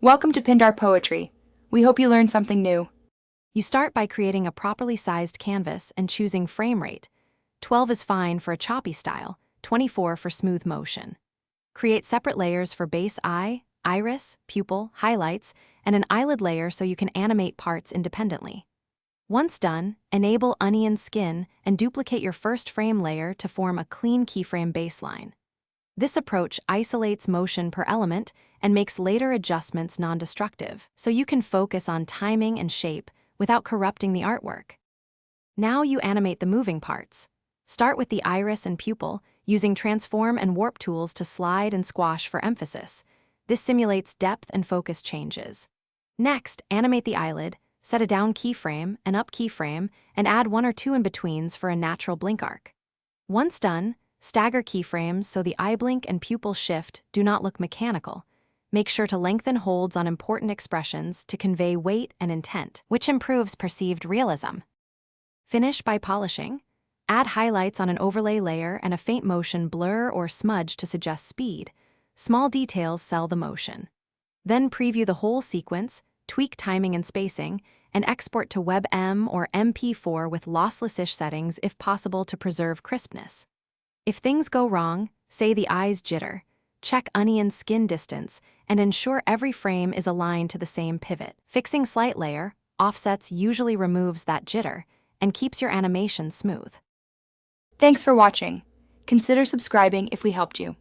Welcome to Pindar Poetry. We hope you learned something new. You start by creating a properly sized canvas and choosing frame rate. 12 is fine for a choppy style, 24 for smooth motion. Create separate layers for base eye, iris, pupil, highlights, and an eyelid layer so you can animate parts independently. Once done, enable onion skin and duplicate your first frame layer to form a clean keyframe baseline. This approach isolates motion per element and makes later adjustments non-destructive, so you can focus on timing and shape without corrupting the artwork. Now you animate the moving parts. Start with the iris and pupil, using transform and warp tools to slide and squash for emphasis. This simulates depth and focus changes. Next, animate the eyelid, set a down keyframe, an up keyframe, and add 1 or 2 in-betweens for a natural blink arc. Once done, stagger keyframes so the eye blink and pupil shift do not look mechanical. Make sure to lengthen holds on important expressions to convey weight and intent, which improves perceived realism. Finish by polishing. Add highlights on an overlay layer and a faint motion blur or smudge to suggest speed. Small details sell the motion. Then preview the whole sequence, tweak timing and spacing, and export to WebM or MP4 with lossless-ish settings if possible to preserve crispness. If things go wrong, say the eyes jitter, check onion skin distance, and ensure every frame is aligned to the same pivot. Fixing slight layer, offsets usually removes that jitter and keeps your animation smooth. Thanks for watching. Consider subscribing if we helped you.